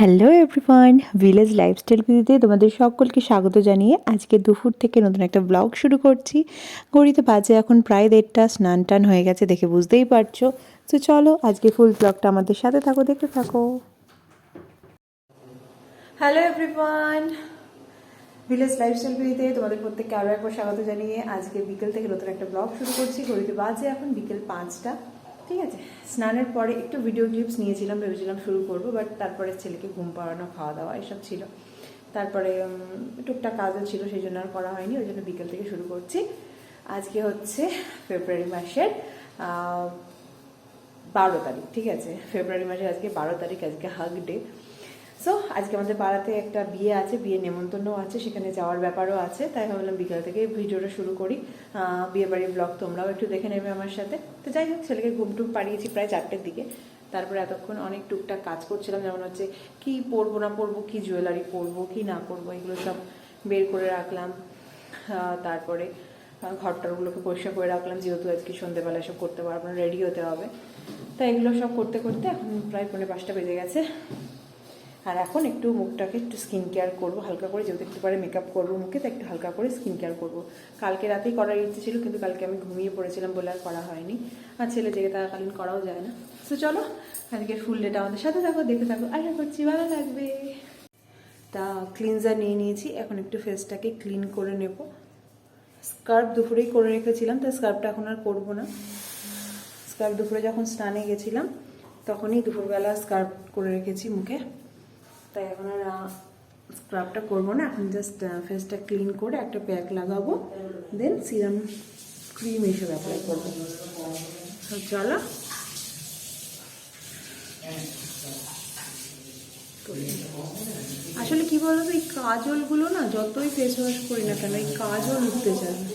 Hello everyone, village lifestyle ভিডিওতে তোমাদের সকলকে স্বাগত জানিয়ে আজকে দুপুর থেকে নতুন একটা ব্লগ শুরু করছি। ঘড়িতে বাজে এখন প্রায় 1:30, স্নান টান হয়ে গেছে দেখে বুঝতেই পারছো। তো চলো আজকে ফুল ব্লগটা আমাদের সাথে থাকো, দেখতে থাকো। হ্যালো এভরিওয়ান, ভিলেজ লাইফস্টাইল ভিডিওতে তোমাদের প্রত্যেককে আরও একবার স্বাগত জানিয়ে আজকে বিকেল থেকে নতুন একটা ব্লগ শুরু করছি। ঘড়িতে বাজে এখন বিকেল 5টা, ঠিক আছে। স্নানের পরে একটু ভিডিও ক্লিপস নিয়েছিলাম, ভেবেছিলাম শুরু করবো, বাট তারপরে ছেলেকে ঘুম পাড়ানো, খাওয়া দাওয়া এসব ছিল, তারপরে টুকটাক কাজও ছিল, সেই জন্য আর করা হয়নি। ওই জন্য বিকেল থেকে শুরু করছি। আজকে হচ্ছে ফেব্রুয়ারি মাসের 12 তারিখ, ঠিক আছে। ফেব্রুয়ারি মাসের আজকে 12 তারিখ, আজকে হাগ ডে। সো আজকে আমাদের পাড়াতে একটা বিয়ে আছে, বিয়ে নেমন্তন্নও আছে, সেখানে যাওয়ার ব্যাপারও আছে, তাই ভাবলাম বিকাল থেকে ভিডিওটা শুরু করি। বিয়ে বাড়ির ব্লগ তোমরাও একটু দেখে নেবে আমার সাথে। তো যাই হোক, ছেলেকে ঘুমটুম পাড়িয়েছি প্রায় 4টের দিকে। তারপরে এতক্ষণ অনেক টুকটাক কাজ করছিলাম, যেমন হচ্ছে কি পরবো না পরবো, কি জুয়েলারি পরবো কি না পরবো, এগুলো সব বের করে রাখলাম। তারপরে ঘরটারগুলোকে পরিষ্কার করে রাখলাম, যেহেতু আজকে সন্ধ্যেবেলা এসব করতে পারবো না, রেডি হতে হবে। তাই এগুলো সব করতে করতে এখন প্রায় 4:45 বেজে গেছে। আর এখন একটু মুখটাকে একটু স্কিন কেয়ার করবো হালকা করে, যেহেতু একটু পরে মেকআপ করবো মুখে, তো একটু হালকা করে স্কিন কেয়ার করবো। কালকে রাতেই করার ইচ্ছে ছিল, কিন্তু কালকে আমি ঘুমিয়ে পড়েছিলাম বলে আর করা হয়নি, আর ছেলে জেগে থাকাকালীন করাও যায় না। তো চলো আজকে ফুল ডেটা আমাদের সাথে থাকো, দেখতে থাকো, আশা করছি ভালো লাগবে। তা ক্লিনজার নিয়ে নিয়েছি, এখন একটু ফেসটাকে ক্লিন করে নেব। স্কার্ফ দুপুরেই করে রেখেছিলাম, তাই স্কার্ফটা এখন আর করবো না। স্কার্ফ দুপুরে যখন স্নানে গেছিলাম তখনই দুপুরবেলা স্কার্ফ করে রেখেছি মুখে, তাই এখন আর স্ক্রাবটা করবো না। এখন জাস্ট ফেসটা ক্লিন করে একটা প্যাক লাগাবো, দেন সিরাম ক্রিম এইসব অ্যাপ্লাই করবো। চলো আসলে কি বলতো, এই কাজলগুলো না যতই ফেস ওয়াশ করি না কেন, এই কাজল উঠতে চায় না।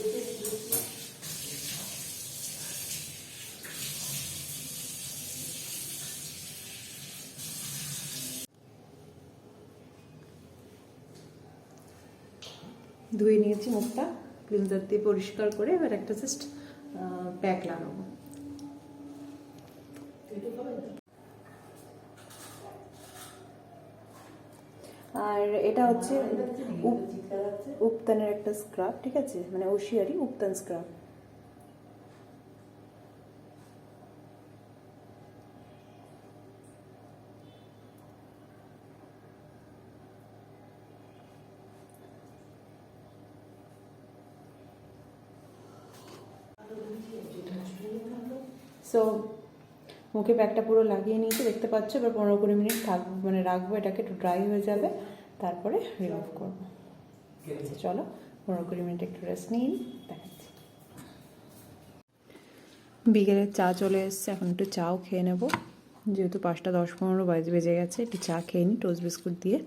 ধুয়ে নিয়েছি মুখটা ক্লিনজার দিয়ে পরিষ্কার করে, এবার একটা জাস্ট প্যাক লাগাবো। আর এটা হচ্ছে উপতানের একটা স্ক্রাব, ঠিক আছে, মানে ওশিয়ারি উপতান স্ক্রাব। সো মুখে প্যাকটা পুরো লাগিয়ে নিয়েছি, দেখতে পাচ্ছ। এবার 15-20 মিনিট থাকবো, মানে রাখবো, এটাকে একটু ড্রাই হয়ে যাবে, তারপরে রিমুভ করবো। চলো 15-20 মিনিট একটু রেস্ট নিয়ে দেখাচ্ছি। বিকেলের চা চলে এসছে, এখন একটু চাও খেয়ে নেবো, যেহেতু 5টা 10-15 বেজে গেছে। একটু চা খেয়ে নিই টোস্ট বিস্কুট দিয়ে।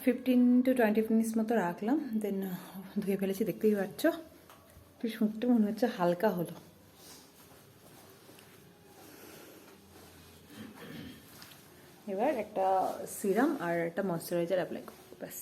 ফিফটিন টু 20 মিনিটস মতো রাখলাম, দেন ধুয়ে ফেলেছি, দেখতেই পাচ্ছ। বেশ মুখটা মনে হচ্ছে হালকা হলো। এবার একটা সিরাম আর একটা ময়শ্চারাইজার অ্যাপ্লাই করবো, ব্যাস।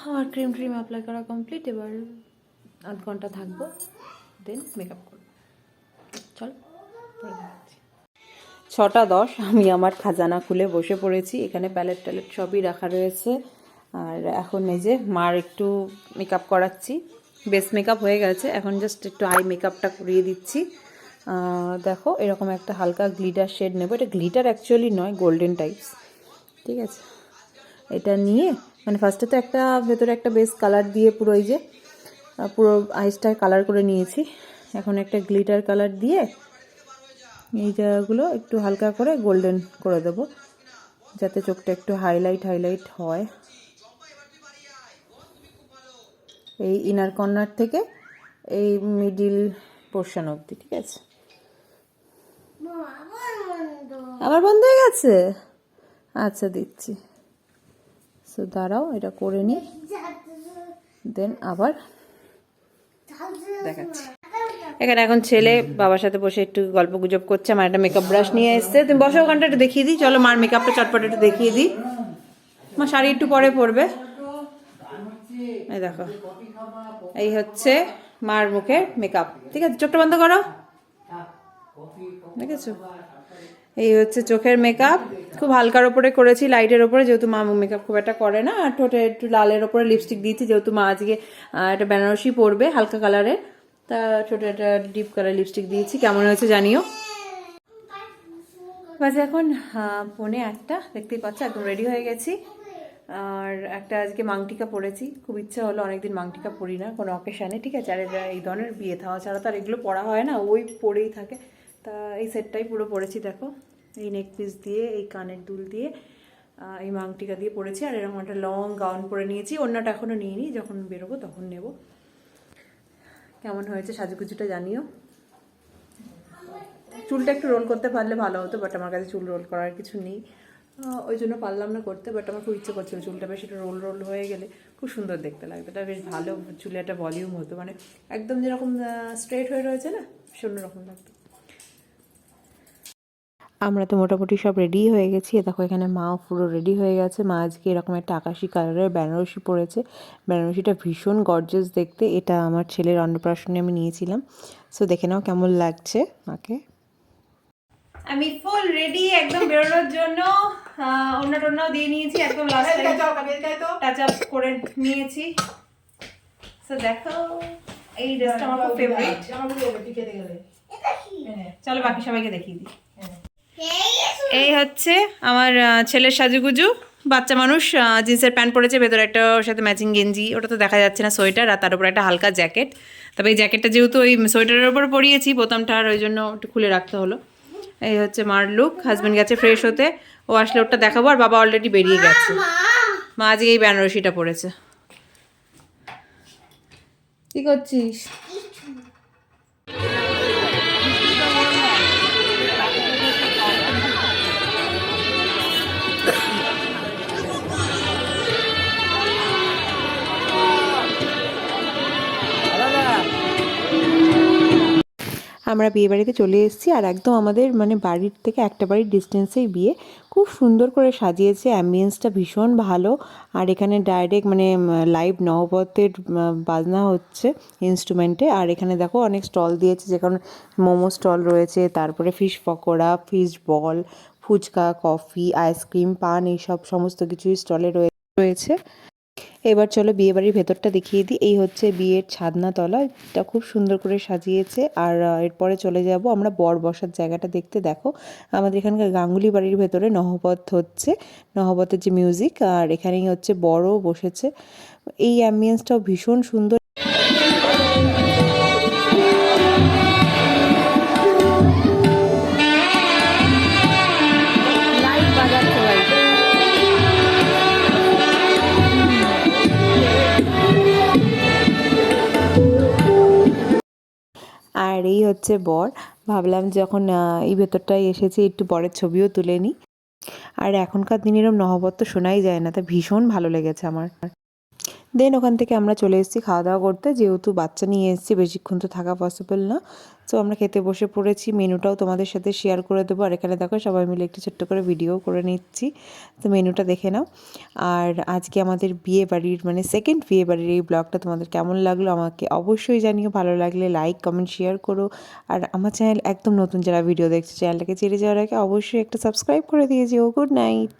আমার ক্রিম অ্যাপ্লাই করা কমপ্লিট। এবার আধ ঘন্টা থাকবো, দেন মেকআপ করবো। চল 6টা 10, আমি আমার খাজানা খুলে বসে পড়েছি। এখানে প্যালেট সবই রাখা রয়েছে। আর এখন এই যে মার একটু মেকআপ করাচ্ছি, বেস মেকআপ হয়ে গেছে, এখন জাস্ট একটু আই মেকআপটা করিয়ে দিচ্ছি। দেখো এরকম একটা হালকা গ্লিটার শেড নেবো, এটা গ্লিটার অ্যাকচুয়ালি নয়, গোল্ডেন টাইপস, ঠিক আছে। এটা নিয়ে মানে ফার্স্টে তো একটা ভেতরে একটা বেস কালার দিয়ে পুরো এই যে পুরো আইসটা কালার করে নিয়েছি, এখন একটা গ্লিটার কালার দিয়ে এই জায়গাগুলো একটু হালকা করে গোল্ডেন করে দেবো, যাতে চোখটা একটু হাইলাইট হয়। এই ইনার কর্নার থেকে এই মিডিল পোর্শন অবধি, ঠিক আছে। আবার বন্ধ হয়ে গেছে, আচ্ছা দিচ্ছি। সো দাঁড়াও এটা করে নিই, দেন আবার দেখাচ্ছি। এখানে এখন ছেলে বাবার সাথে বসে একটু গল্প গুজব করছে, আমার একটা মেকআপ ব্রাশ নিয়ে এসছে। তুমি বসো ওখানটা, একটু দেখিয়ে দিই, চলো মার মেকআপটা চটপট একটু দেখিয়ে দিই। মা শাড়ি একটু পরে পরবে, এই দেখো এই হচ্ছে মার মুখের মেকআপ, ঠিক আছে। চোখটা বন্ধ করো, দেখেছো, এই হচ্ছে চোখের মেকআপ, খুব হালকার ওপরে করেছি, লাইটের ওপরে, যেহেতু মা মেকআপ খুব একটা করে না। আর ঠোঁটে একটু লালের ওপরে লিপস্টিক দিয়েছি, যেহেতু মা আজকে একটা বেনারসি পরবে হালকা কালারের, তা ঠোঁটে একটা ডিপ কালার লিপস্টিক দিয়েছি। কেমন হয়েছে জানিও। বাজে এখন 8:45, দেখতেই পাচ্ছ একদম রেডি হয়ে গেছি। আর একটা আজকে মাংটিকা পরেছি, খুব ইচ্ছা হলো, অনেকদিন মাংটিকা পরি না কোনো অকেশানে, ঠিক আছে। আর এই ধরনের বিয়ে থাওয়া ছাড়া তো আর এগুলো পরা হয় না, ওই পরেই থাকে। তা এই সেটটাই পুরো পরেছি, দেখো এই নেক পিস দিয়ে, এই কানের দুল দিয়ে, এই মাংটিকা দিয়ে পরেছি। আর এরকম একটা লং গাউন পরে নিয়েছি, অন্যটা এখনও নিইনি, যখন বেরোবো তখন নেব। কেমন হয়েছে সাজুগুজুটা জানিও। চুলটা একটু রোল করতে পারলে ভালো হতো, বাট আমার কাছে চুল রোল করার কিছু নেই, ওই জন্য পারলাম না করতে। বাট আমার খুব ইচ্ছে করছিল চুলটা বেশ একটু রোল হয়ে গেলে খুব সুন্দর দেখতে লাগতো, এটা বেশ ভালো চুলে একটা ভলিউম হতো, মানে একদম যেরকম স্ট্রেট হয়ে রয়েছে না, অন্যরকম লাগতো। আমরা তো মোটামুটি সব রেডি হয়ে গেছি। দেখো এখানে মাও পুরো রেডি হয়ে গেছে। মা আজকে এরকম একটা আকাশি কালারের বেনারসি পরেছে, বেনারসিটা ভীষণ গর্জিয়াস দেখতে। এটা আমার ছেলের অন্নপ্রাশনে আমি নিয়েছিলাম। সো দেখে নাও কেমন লাগছে মাকে। আমি ফুল রেডি একদম বেরোনোর জন্য, অন্যটাও দিয়ে নিয়েছি, একদম লাস্ট টাচ আপ করে নিয়েছি। সো দেখো এই ড্রেসটা আমার খুব ফেভারিট। চলো বাকি সবাইকে দেখিয়ে দিই। এই হচ্ছে আমার ছেলের সাজুগুজু, বাচ্চা মানুষ, জিন্সের প্যান্ট পরেছে, ভেতরে একটা ওর সাথে ম্যাচিং গেঞ্জি, ওটা তো দেখা যাচ্ছে না, সোয়েটার, আর তার উপর একটা হালকা জ্যাকেট। তবে এই জ্যাকেটটা যেহেতু ওই সোয়েটারের উপর পরিয়েছি বোতামটা, আর ওই জন্য একটু খুলে রাখতে হলো। এই হচ্ছে মার লুক। হাজব্যান্ড গেছে ফ্রেশ হতে, ও আসলে ওটা দেখাবো, আর বাবা অলরেডি বেরিয়ে গেছে। মা আজকে এই বেনারসিটা পরেছে। কি করছিস? আমরা বিয়ে বাড়িতে চলে এসেছি, আর একদম আমাদের মানে বাড়ির থেকে একটা বাড়ির ডিস্টেন্সেই বিয়ে। খুব সুন্দর করে সাজিয়েছে, অ্যাম্বিয়েন্সটা ভীষণ ভালো। আর এখানে ডাইরেক্ট মানে লাইভ নহবতের বাজনা হচ্ছে ইনস্ট্রুমেন্টে। আর এখানে দেখো অনেক স্টল দিয়েছে, যেখানে মোমো স্টল রয়েছে, তারপরে fish pakora, fish ball, phuchka, coffee, ice cream, paan, এইসব সমস্ত কিছুই স্টলে রয়েছে। এবার চলো বিয়ে বাড়ির ভেতরটা দেখিয়ে দিই। এই হচ্ছে বিয়ের ছাদনাতলা, এটা খুব সুন্দর করে সাজিয়েছে। আর এরপরে চলে যাব আমরা বর বসার জায়গাটা দেখতে। দেখো আমাদের এখানকার গাঙ্গুলি বাড়ির ভেতরে নহবত হচ্ছে, নহবতের যে মিউজিক, আর এখানেই হচ্ছে বরও বসেছে। এই অ্যাম্বিয়েন্সটাও ভীষণ সুন্দর। আর এই হচ্ছে বর। ভাবলাম যখন এই ভেতরটায় এসেছি একটু বরের ছবিও তুলে নিই। আর এখনকার দিনে এরকম নহবত তো শোনাই যায় না, তা ভীষণ ভালো লেগেছে আমার। দেন ওখান থেকে আমরা চলে এসেছি খাওয়া দাওয়া করতে, যেহেতু বাচ্চা নিয়ে এসেছি বেশিক্ষণ তো থাকা পসিবল না। সো আমরা খেতে বসে পড়েছি, মেনুটাও তোমাদের সাথে শেয়ার করে দেবো। আর এখানে দেখো সবাই মিলে একটু ছোট্ট করে ভিডিও করে নিচ্ছি, তো মেনুটা দেখে নাও। আর আজকে আমাদের বিয়ে বাড়ির মানে সেকেন্ড বিয়ে বাড়ির এই ব্লগটা তোমাদের কেমন লাগলো আমাকে অবশ্যই জানিও। ভালো লাগলে লাইক কমেন্ট শেয়ার করো। আর আমার চ্যানেল একদম নতুন যারা ভিডিও দেখছে, চ্যানেলটাকে ছেড়ে যাওয়ার আগে অবশ্যই একটা সাবস্ক্রাইব করে দিয়ে যেও। Good night.